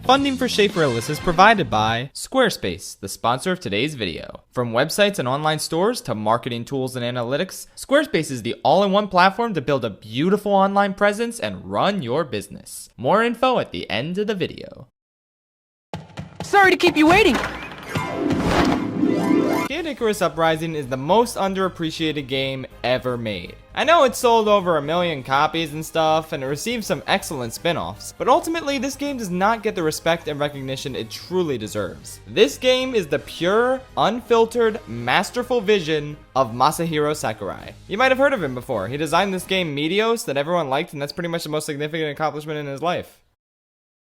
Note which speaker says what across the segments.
Speaker 1: Funding for Schaefer-Ellis is provided by Squarespace, the sponsor of today's video. From websites and online stores to marketing tools and analytics, Squarespace is the all-in-one platform to build a beautiful online presence and run your business. More info at the end of the video.
Speaker 2: Sorry to keep you waiting.
Speaker 1: Icarus Uprising is the most underappreciated game ever made. I know it sold over 1 million copies and stuff, and it received some excellent spin-offs, but ultimately this game does not get the respect and recognition it truly deserves. This game is the pure, unfiltered, masterful vision of Masahiro Sakurai. You might have heard of him before. He designed this game Meteos that everyone liked, and that's pretty much the most significant accomplishment in his life.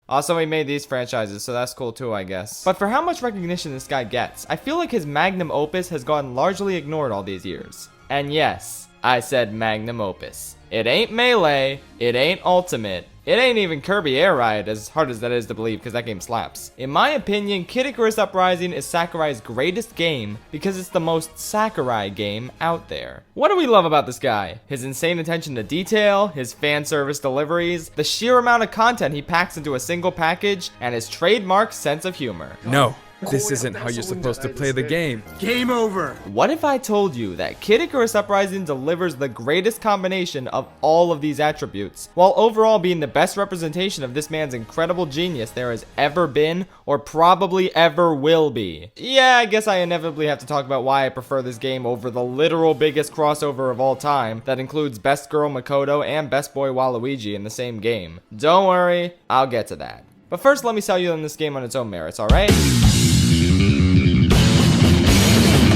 Speaker 1: Also, he made these franchises, so that's cool too, I guess. But for how much recognition this guy gets, I feel like his magnum opus has gone largely ignored all these years. And yes, I said magnum opus. It ain't Melee, it ain't Ultimate, it ain't even Kirby Air Ride, as hard as that is to believe, because that game slaps. In my opinion, Icarus Uprising is Sakurai's greatest game because it's the most Sakurai game out there. What do we love about this guy? His insane attention to detail, his fan service deliveries, the sheer amount of content he packs into a single package, and his trademark sense of humor.
Speaker 3: No. This isn't how you're supposed to play the game.
Speaker 4: Game over!
Speaker 1: What if I told you that Icarus Uprising delivers the greatest combination of all of these attributes, while overall being the best representation of this man's incredible genius there has ever been, or probably ever will be? Yeah, I guess I inevitably have to talk about why I prefer this game over the literal biggest crossover of all time that includes Best Girl Makoto and Best Boy Waluigi in the same game. Don't worry, I'll get to that. But first, let me sell you on this game on its own merits, alright?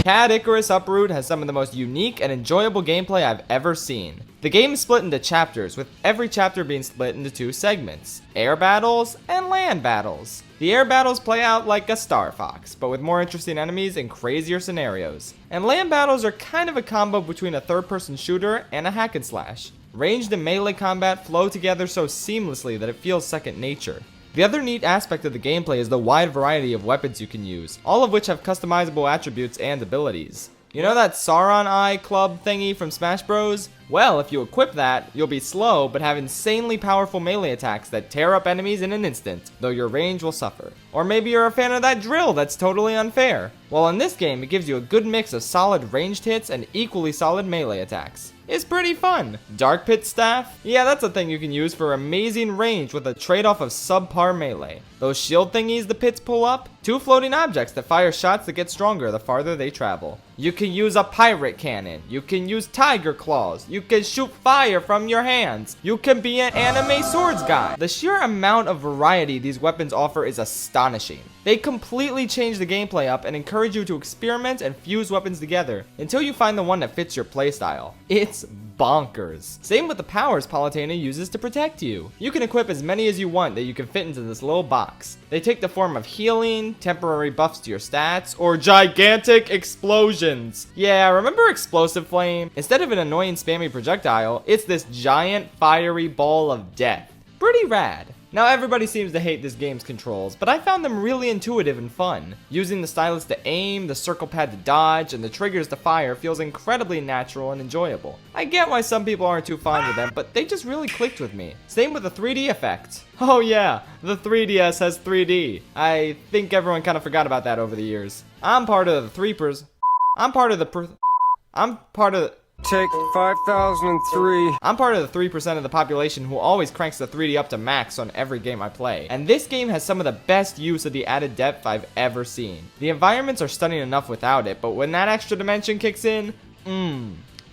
Speaker 1: CAD Icarus Uproot has some of the most unique and enjoyable gameplay I've ever seen. The game is split into chapters, with every chapter being split into 2 segments, air battles and land battles. The air battles play out like a Star Fox, but with more interesting enemies and crazier scenarios. And land battles are kind of a combo between a third-person shooter and a hack and slash. Ranged and melee combat flow together so seamlessly that it feels second nature. The other neat aspect of the gameplay is the wide variety of weapons you can use, all of which have customizable attributes and abilities. You know that Sauron Eye Club thingy from Smash Bros? Well, if you equip that, you'll be slow but have insanely powerful melee attacks that tear up enemies in an instant, though your range will suffer. Or maybe you're a fan of that drill that's totally unfair. Well, in this game, it gives you a good mix of solid ranged hits and equally solid melee attacks. It's pretty fun. Dark Pit Staff? Yeah, that's a thing you can use for amazing range with a trade-off of subpar melee. Those shield thingies the pits pull up? 2 floating objects that fire shots that get stronger the farther they travel. You can use a pirate cannon. You can use tiger claws. You can shoot fire from your hands. You can be an anime swords guy. The sheer amount of variety these weapons offer is astonishing. They completely change the gameplay up and encourage you to experiment and fuse weapons together until you find the one that fits your playstyle. It's bonkers. Same with the powers Palutena uses to protect you. You can equip as many as you want that you can fit into this little box. They take the form of healing, temporary buffs to your stats, or gigantic explosions. Yeah, remember Explosive Flame? Instead of an annoying spammy projectile, it's this giant fiery ball of death. Pretty rad. Now everybody seems to hate this game's controls, but I found them really intuitive and fun. Using the stylus to aim, the circle pad to dodge, and the triggers to fire feels incredibly natural and enjoyable. I get why some people aren't too fond with them, but they just really clicked with me. Same with the 3D effect. Oh yeah, the 3DS has 3D. I think everyone kind of forgot about that over the years. I'm part of the 3%.
Speaker 4: Take 5003.
Speaker 1: I'm part of the 3% of the population who always cranks the 3D up to max on every game I play. And this game has some of the best use of the added depth I've ever seen. The environments are stunning enough without it, but when that extra dimension kicks in,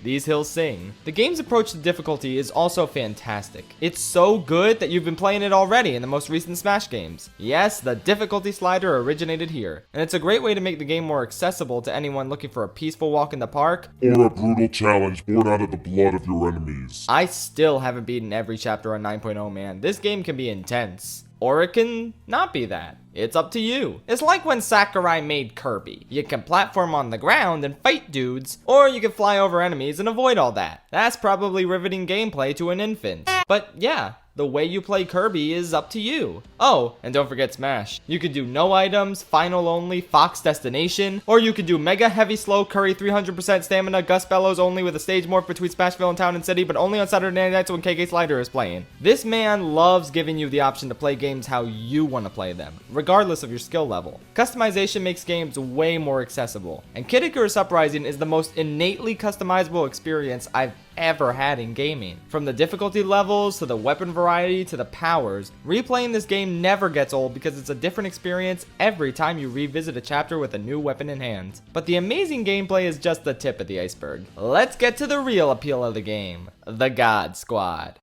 Speaker 1: these hills sing. The game's approach to difficulty is also fantastic. It's so good that you've been playing it already in the most recent Smash games. Yes, the difficulty slider originated here, and it's a great way to make the game more accessible to anyone looking for a peaceful walk in the park,
Speaker 5: or a brutal challenge born out of the blood of your enemies.
Speaker 1: I still haven't beaten every chapter on 9.0, man. This game can be intense. Or it can not be that. It's up to you. It's like when Sakurai made Kirby. You can platform on the ground and fight dudes, or you can fly over enemies and avoid all that. That's probably riveting gameplay to an infant. But yeah, The way you play Kirby is up to you. Oh, and don't forget Smash. You could do no items, final only, Fox Destination, or you could do mega heavy slow curry 300% stamina, Gus Bellows only with a stage morph between Smashville and Town and City, but only on Saturday nights when KK Slider is playing. This man loves giving you the option to play games how you want to play them, regardless of your skill level. Customization makes games way more accessible, and Icarus Uprising is the most innately customizable experience I've ever had in gaming. From the difficulty levels to the weapon variety to the powers, replaying this game never gets old because it's a different experience every time you revisit a chapter with a new weapon in hand. But the amazing gameplay is just the tip of the iceberg. Let's get to the real appeal of the game, the God Squad.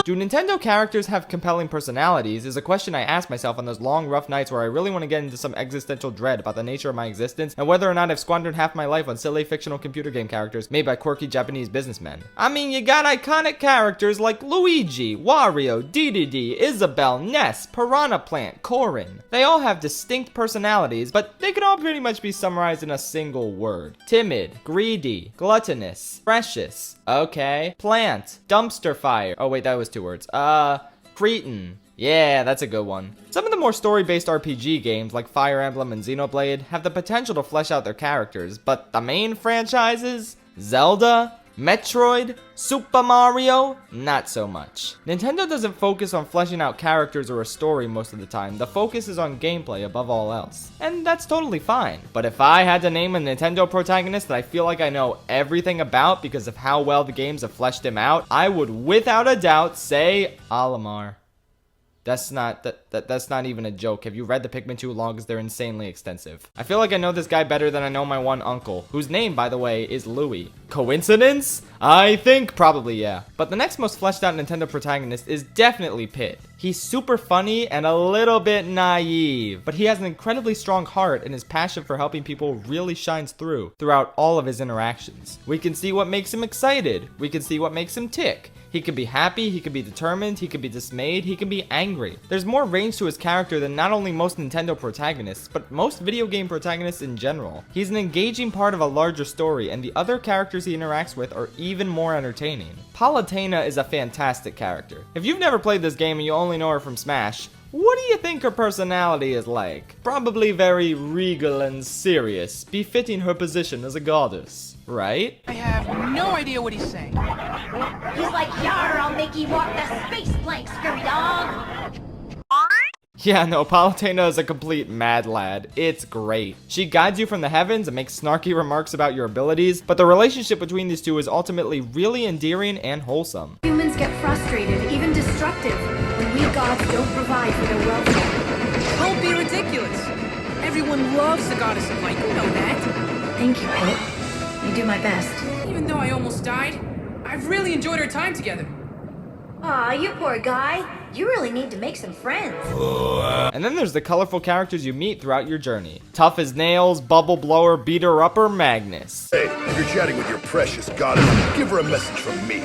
Speaker 1: Do Nintendo characters have compelling personalities is a question I ask myself on those long, rough nights where I really want to get into some existential dread about the nature of my existence and whether or not I've squandered half my life on silly fictional computer game characters made by quirky Japanese businessmen. I mean, you got iconic characters like Luigi, Wario, DDD, Isabelle, Ness, Piranha Plant, Corrin. They all have distinct personalities, but they can all pretty much be summarized in a single word. Timid, greedy, gluttonous, precious, okay, plant, dumpster fire. Oh wait, that was 2 words. Cretin. Yeah, that's a good one. Some of the more story-based RPG games like Fire Emblem and Xenoblade have the potential to flesh out their characters, but the main franchises, Zelda, Metroid, Super Mario, not so much. Nintendo doesn't focus on fleshing out characters or a story most of the time. The focus is on gameplay above all else. And that's totally fine. But if I had to name a Nintendo protagonist that I feel like I know everything about because of how well the games have fleshed him out, I would without a doubt say Olimar. That's not even a joke. Have you read the Pikmin 2 logs? They're insanely extensive. I feel like I know this guy better than I know my one uncle, whose name, by the way, is Louis. Coincidence? I think probably, yeah. But the next most fleshed out Nintendo protagonist is definitely Pit. He's super funny and a little bit naive, but he has an incredibly strong heart and his passion for helping people really shines throughout all of his interactions. We can see what makes him excited. We can see what makes him tick. He can be happy, he can be determined, he can be dismayed, he can be angry. There's more range to his character than not only most Nintendo protagonists, but most video game protagonists in general. He's an engaging part of a larger story, and the other characters he interacts with are even more entertaining. Palutena is a fantastic character. If you've never played this game and you only know her from Smash, what do you think her personality is like? Probably very regal and serious, befitting her position as a goddess, right?
Speaker 2: I have no idea what he's saying.
Speaker 6: He's like, yar, I'll make you walk the space plank, scurry dog.
Speaker 1: Yeah, no, Palutena is a complete mad lad. It's great. She guides you from the heavens and makes snarky remarks about your abilities, but the relationship between these two is ultimately really endearing and wholesome.
Speaker 6: Humans get frustrated, even destructive, when we gods don't provide for their welfare.
Speaker 2: Don't be ridiculous. Everyone loves the goddess of light, you know that.
Speaker 6: Thank you, Pit. You do my best.
Speaker 2: Even though I almost died, I've really enjoyed our time together.
Speaker 6: Aw, you poor guy. You really need to make some friends.
Speaker 1: And then there's the colorful characters you meet throughout your journey. Tough as nails, bubble blower, beater upper, Magnus.
Speaker 7: Hey, if you're chatting with your precious goddess, give her a message from me.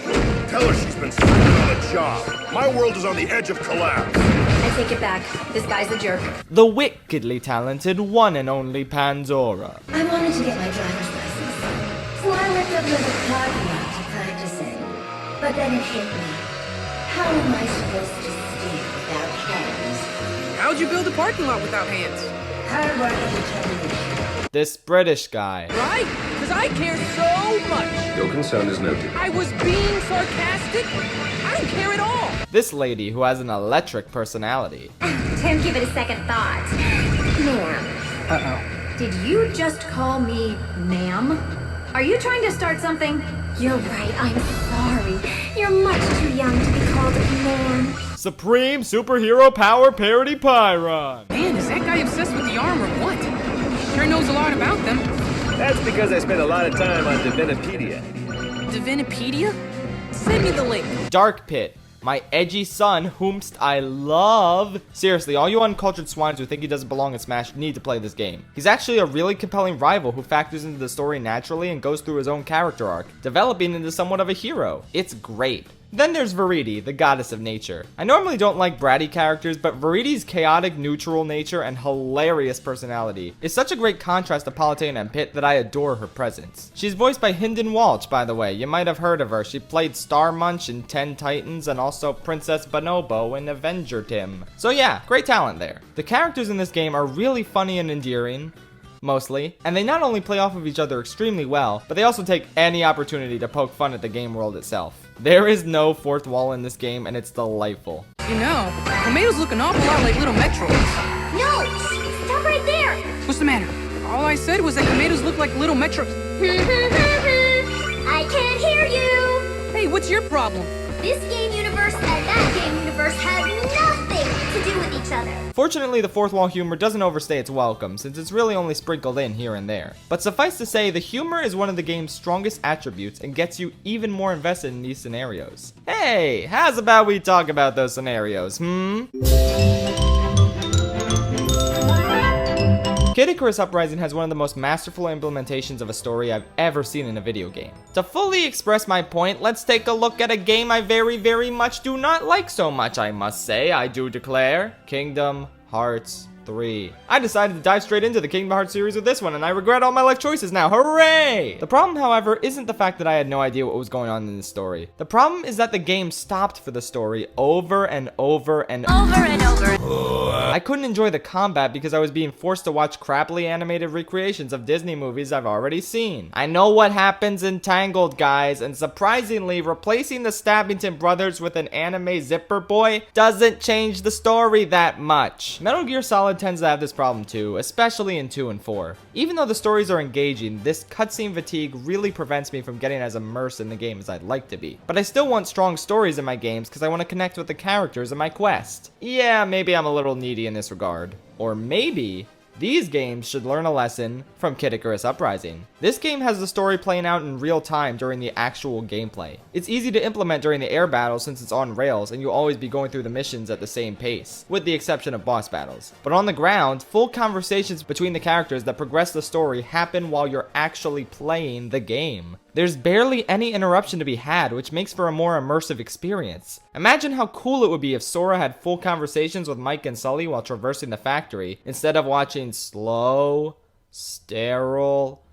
Speaker 7: Tell her she's been sleeping on a job. My world is on the edge of collapse.
Speaker 6: I take it back. This guy's a jerk.
Speaker 1: The wickedly talented one and only Pandora.
Speaker 8: I wanted to get my driver's license, so I looked up the parking lot to practice in. But then it hit me. How am I supposed to steer without hands?
Speaker 2: How'd you build a parking lot without hands?
Speaker 8: Hard work and determination.
Speaker 1: This British guy.
Speaker 2: Right, because I care so much.
Speaker 7: Your concern is noted.
Speaker 2: I was being sarcastic. I don't care at all.
Speaker 1: This lady who has an electric personality.
Speaker 6: Tim, give it a second thought. Ma'am.
Speaker 2: Uh-oh.
Speaker 6: Did you just call me ma'am? Are you trying to start something? You're right, I'm sorry. You're much too young to be called ma'am.
Speaker 1: Supreme superhero power parody Pyron.
Speaker 2: Man, is that guy obsessed with the arm or what? Sure knows a lot about them.
Speaker 9: That's because I spent a lot of time on Divinipedia.
Speaker 2: Divinipedia? Send me the link.
Speaker 1: Dark Pit. My edgy son, whomst I love. Seriously, all you uncultured swines who think he doesn't belong in Smash need to play this game. He's actually a really compelling rival who factors into the story naturally and goes through his own character arc, developing into somewhat of a hero. It's great. Then there's Verity, the goddess of nature. I normally don't like bratty characters, but Verity's chaotic, neutral nature and hilarious personality is such a great contrast to Palatine and Pitt that I adore her presence. She's voiced by Hynden Walsh, by the way. You might have heard of her. She played Star Munch in 10 Titans and also Princess Bonobo in Avenger Tim. So yeah, great talent there. The characters in this game are really funny and endearing, mostly, and they not only play off of each other extremely well, but they also take any opportunity to poke fun at the game world itself. There is no fourth wall in this game, and it's delightful.
Speaker 2: You know, tomatoes look an awful lot like little Metroids.
Speaker 6: No! Stop right there!
Speaker 2: What's the matter? All I said was that tomatoes look like little Metroids.
Speaker 6: I can't hear you!
Speaker 2: Hey, what's your problem?
Speaker 6: This game universe and that game universe have nothing to do with each other.
Speaker 1: Fortunately, the fourth wall humor doesn't overstay its welcome, since it's really only sprinkled in here and there. But suffice to say, the humor is one of the game's strongest attributes and gets you even more invested in these scenarios. Hey, how's about we talk about those scenarios, Kid Icarus Uprising has one of the most masterful implementations of a story I've ever seen in a video game. To fully express my point, let's take a look at a game I very much do not like so much, I must say, I do declare. Kingdom Hearts 3. I decided to dive straight into the Kingdom Hearts series with this one, and I regret all my life choices now. Hooray! The problem, however, isn't the fact that I had no idea what was going on in this story. The problem is that the game stopped for the story over and over and over. I couldn't enjoy the combat because I was being forced to watch crappily animated recreations of Disney movies I've already seen. I know what happens in Tangled, guys, and surprisingly, replacing the Stabbington brothers with an anime zipper boy doesn't change the story that much. Metal Gear Solid tends to have this problem too, especially in 2 and 4. Even though the stories are engaging, this cutscene fatigue really prevents me from getting as immersed in the game as I'd like to be. But I still want strong stories in my games because I want to connect with the characters in my quest. Yeah, maybe I'm a little needy in this regard. Or maybe these games should learn a lesson from Kid Icarus Uprising. This game has the story playing out in real time during the actual gameplay. It's easy to implement during the air battles since it's on rails and you'll always be going through the missions at the same pace, with the exception of boss battles. But on the ground, full conversations between the characters that progress the story happen while you're actually playing the game. There's barely any interruption to be had, which makes for a more immersive experience. Imagine how cool it would be if Sora had full conversations with Mike and Sully while traversing the factory, instead of watching slow, sterile,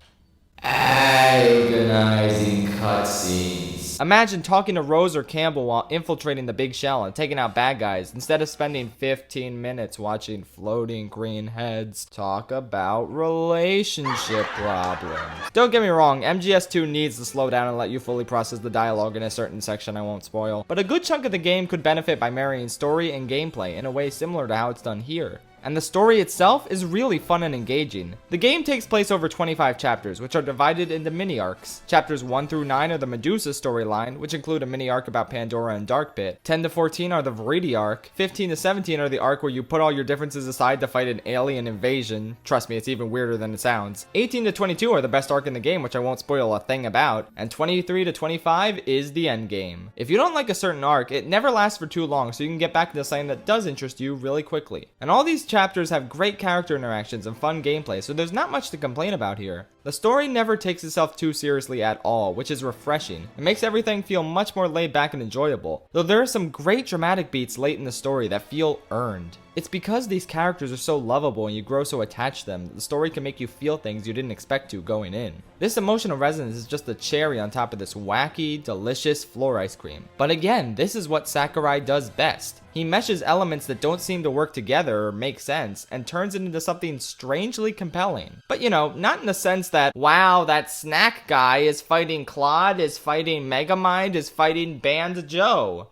Speaker 1: agonizing cutscenes. Imagine talking to Rose or Campbell while infiltrating the big shell and taking out bad guys, instead of spending 15 minutes watching floating green heads talk about relationship problems. Don't get me wrong, MGS2 needs to slow down and let you fully process the dialogue in a certain section I won't spoil, but a good chunk of the game could benefit by marrying story and gameplay in a way similar to how it's done here. And the story itself is really fun and engaging. The game takes place over 25 chapters, which are divided into mini-arcs. Chapters 1 through 9 are the Medusa storyline, which include a mini-arc about Pandora and Dark Pit. 10 to 14 are the Verity arc. 15 to 17 are the arc where you put all your differences aside to fight an alien invasion. Trust me, it's even weirder than it sounds. 18 to 22 are the best arc in the game, which I won't spoil a thing about. And 23 to 25 is the end game. If you don't like a certain arc, it never lasts for too long, so you can get back into something that does interest you really quickly. And all these chapters have great character interactions and fun gameplay, so there's not much to complain about here. The story never takes itself too seriously at all, which is refreshing. It makes everything feel much more laid back and enjoyable, though there are some great dramatic beats late in the story that feel earned. It's because these characters are so lovable and you grow so attached to them that the story can make you feel things you didn't expect to going in. This emotional resonance is just the cherry on top of this wacky, delicious floor ice cream. But again, this is what Sakurai does best. He meshes elements that don't seem to work together or make sense and turns it into something strangely compelling. But you know, not in the sense that, wow, that snack guy is fighting Claude, is fighting Megamind, is fighting Band Joe.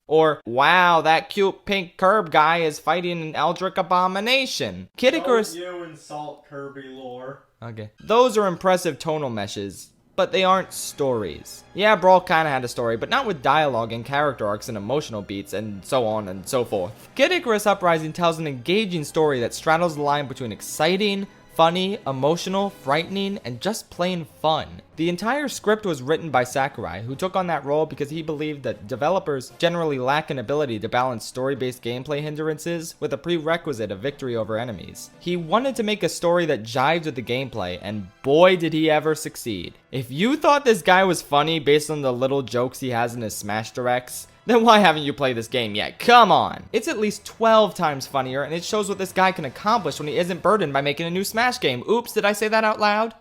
Speaker 1: Or, wow, that cute pink Curb guy is fighting an Eldritch abomination. Kid Icarus...
Speaker 10: Don't you insult Kirby lore.
Speaker 1: Okay. Those are impressive tonal meshes, but they aren't stories. Yeah, Brawl kinda had a story, but not with dialogue and character arcs and emotional beats and so on and so forth. Kid Icarus Uprising tells an engaging story that straddles the line between exciting, funny, emotional, frightening, and just plain fun. The entire script was written by Sakurai, who took on that role because he believed that developers generally lack an ability to balance story-based gameplay hindrances with a prerequisite of victory over enemies. He wanted to make a story that jived with the gameplay, and boy did he ever succeed. If you thought this guy was funny based on the little jokes he has in his Smash Directs, then why haven't you played this game yet? Come on! It's at least 12 times funnier, and it shows what this guy can accomplish when he isn't burdened by making a new Smash game. Oops, did I say that out loud?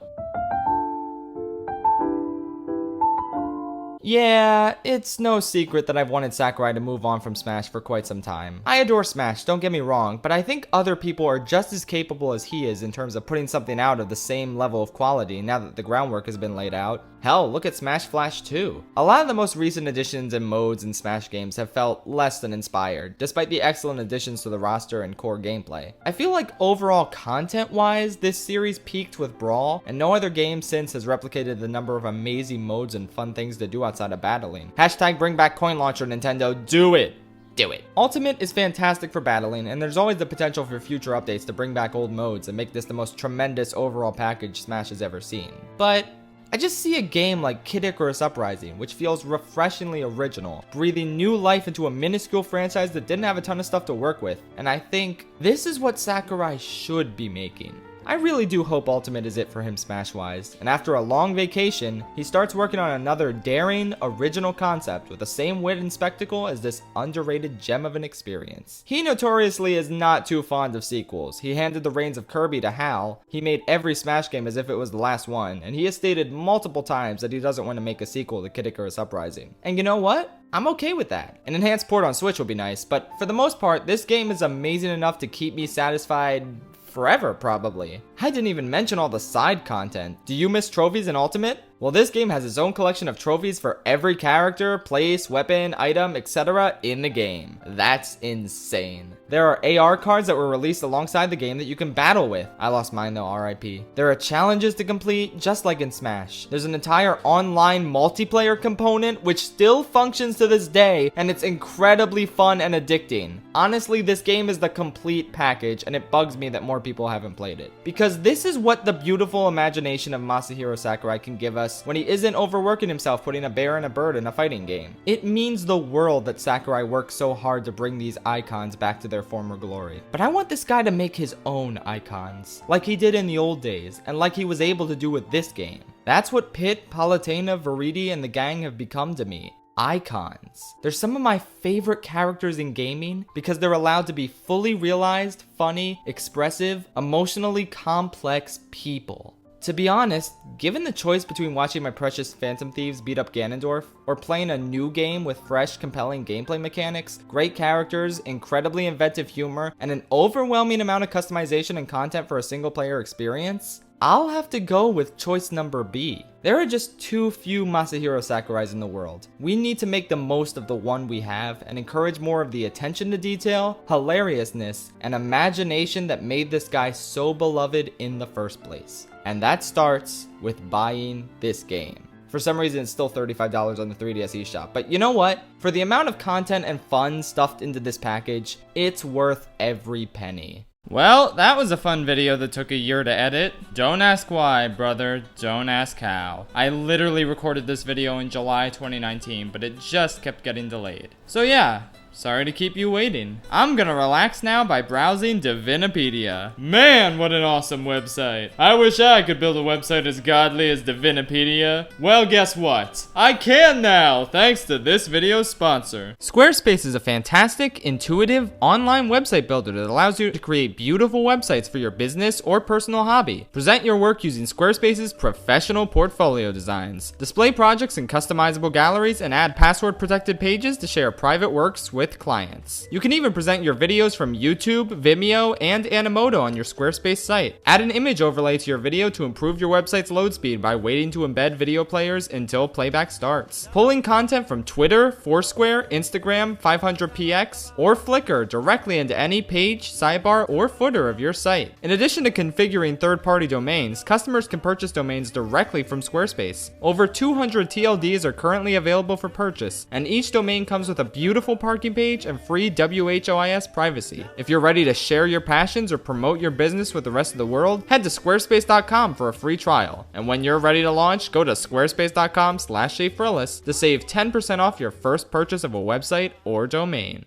Speaker 1: Yeah, it's no secret that I've wanted Sakurai to move on from Smash for quite some time. I adore Smash, don't get me wrong, but I think other people are just as capable as he is in terms of putting something out of the same level of quality now that the groundwork has been laid out. Hell, look at Smash Flash 2. A lot of the most recent additions and modes in Smash games have felt less than inspired, despite the excellent additions to the roster and core gameplay. I feel like overall content-wise, this series peaked with Brawl, and no other game since has replicated the number of amazing modes and fun things to do outside of battling. Hashtag bring back Coin Launcher, Nintendo, do it! Do it. Ultimate is fantastic for battling, and there's always the potential for future updates to bring back old modes and make this the most tremendous overall package Smash has ever seen. But I just see a game like Kid Icarus Uprising, which feels refreshingly original, breathing new life into a minuscule franchise that didn't have a ton of stuff to work with, and I think this is what Sakurai should be making. I really do hope Ultimate is it for him Smash-wise, and after a long vacation, he starts working on another daring, original concept with the same wit and spectacle as this underrated gem of an experience. He notoriously is not too fond of sequels. He handed the reins of Kirby to Hal, he made every Smash game as if it was the last one, and he has stated multiple times that he doesn't want to make a sequel to Kid Icarus Uprising. And you know what? I'm okay with that. An enhanced port on Switch would be nice, but for the most part, this game is amazing enough to keep me satisfied forever, probably. I didn't even mention all the side content. Do you miss trophies in Ultimate? Well, this game has its own collection of trophies for every character, place, weapon, item, etc. in the game. That's insane. There are AR cards that were released alongside the game that you can battle with. I lost mine though, RIP. There are challenges to complete, just like in Smash. There's an entire online multiplayer component which still functions to this day, and it's incredibly fun and addicting. Honestly, this game is the complete package, and it bugs me that more people haven't played it. Because this is what the beautiful imagination of Masahiro Sakurai can give us when he isn't overworking himself putting a bear and a bird in a fighting game. It means the world that Sakurai worked so hard to bring these icons back to their former glory. But I want this guy to make his own icons, like he did in the old days, and like he was able to do with this game. That's what Pit, Palutena, Veridi, and the gang have become to me. Icons. They're some of my favorite characters in gaming because they're allowed to be fully realized, funny, expressive, emotionally complex people. To be honest, given the choice between watching my precious Phantom Thieves beat up Ganondorf, or playing a new game with fresh, compelling gameplay mechanics, great characters, incredibly inventive humor, and an overwhelming amount of customization and content for a single player experience, I'll have to go with choice number B. There are just too few Masahiro Sakurais in the world. We need to make the most of the one we have and encourage more of the attention to detail, hilariousness, and imagination that made this guy so beloved in the first place. And that starts with buying this game. For some reason, it's still $35 on the 3DS eShop. But you know what? For the amount of content and fun stuffed into this package, it's worth every penny.
Speaker 11: Well, that was a fun video that took a year to edit. Don't ask why, brother. Don't ask how. I literally recorded this video in July 2019, but it just kept getting delayed. So yeah, sorry to keep you waiting. I'm gonna relax now by browsing Divinipedia. Man, what an awesome website. I wish I could build a website as godly as Divinipedia. Well, guess what? I can now, thanks to this video's sponsor.
Speaker 1: Squarespace is a fantastic, intuitive, online website builder that allows you to create beautiful websites for your business or personal hobby. Present your work using Squarespace's professional portfolio designs. Display projects in customizable galleries and add password-protected pages to share private works with clients. You can even present your videos from YouTube, Vimeo, and Animoto on your Squarespace site. Add an image overlay to your video to improve your website's load speed by waiting to embed video players until playback starts. Pulling content from Twitter, Foursquare, Instagram, 500px, or Flickr directly into any page, sidebar, or footer of your site. In addition to configuring third-party domains, customers can purchase domains directly from Squarespace. Over 200 TLDs are currently available for purchase, and each domain comes with a beautiful parking ranking page, and free WHOIS privacy. If you're ready to share your passions or promote your business with the rest of the world, head to squarespace.com for a free trial. And when you're ready to launch, go to squarespace.com/ShayFrillis to save 10% off your first purchase of a website or domain.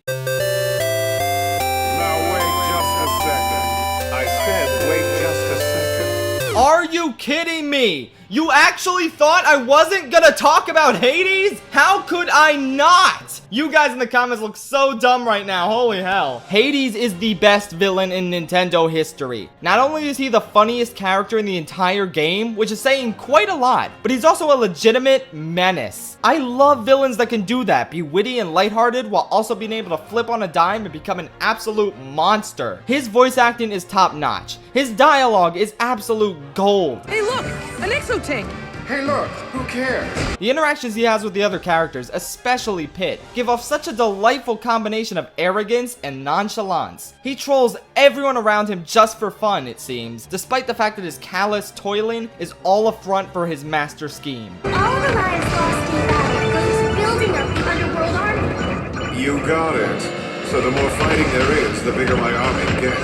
Speaker 1: Are you kidding me? You actually thought I wasn't gonna talk about Hades? How could I not? You guys in the comments look so dumb right now, holy hell. Hades is the best villain in Nintendo history. Not only is he the funniest character in the entire game, which is saying quite a lot, but he's also a legitimate menace. I love villains that can do that, be witty and lighthearted while also being able to flip on a dime and become an absolute monster. His voice acting is top notch. His dialogue is absolute gold.
Speaker 2: Hey, look! An exotank!
Speaker 7: Hey look, who cares?
Speaker 1: The interactions he has with the other characters, especially Pit, give off such a delightful combination of arrogance and nonchalance. He trolls everyone around him just for fun, it seems, despite the fact that his callous toiling is all a front for his master scheme.
Speaker 6: All the lives lost in battle goes to building up the underworld army.
Speaker 7: You got it. So the more fighting there is, the bigger my army gets.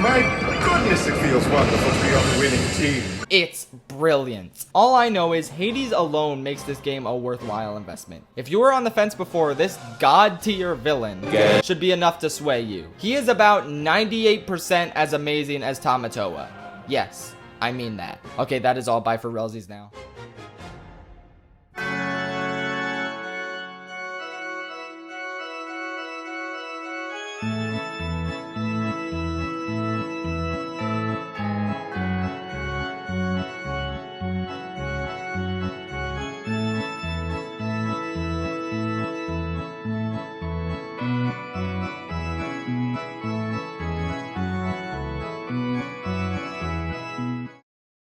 Speaker 7: My goodness, it feels wonderful to be on the winning team.
Speaker 1: It's brilliant. All I know is Hades alone makes this game a worthwhile investment. If you were on the fence before, this god tier villain should be enough to sway you. He is about 98% as amazing as Tamatoa. Yes, I mean that. Okay, that is all. Bye for realsies now.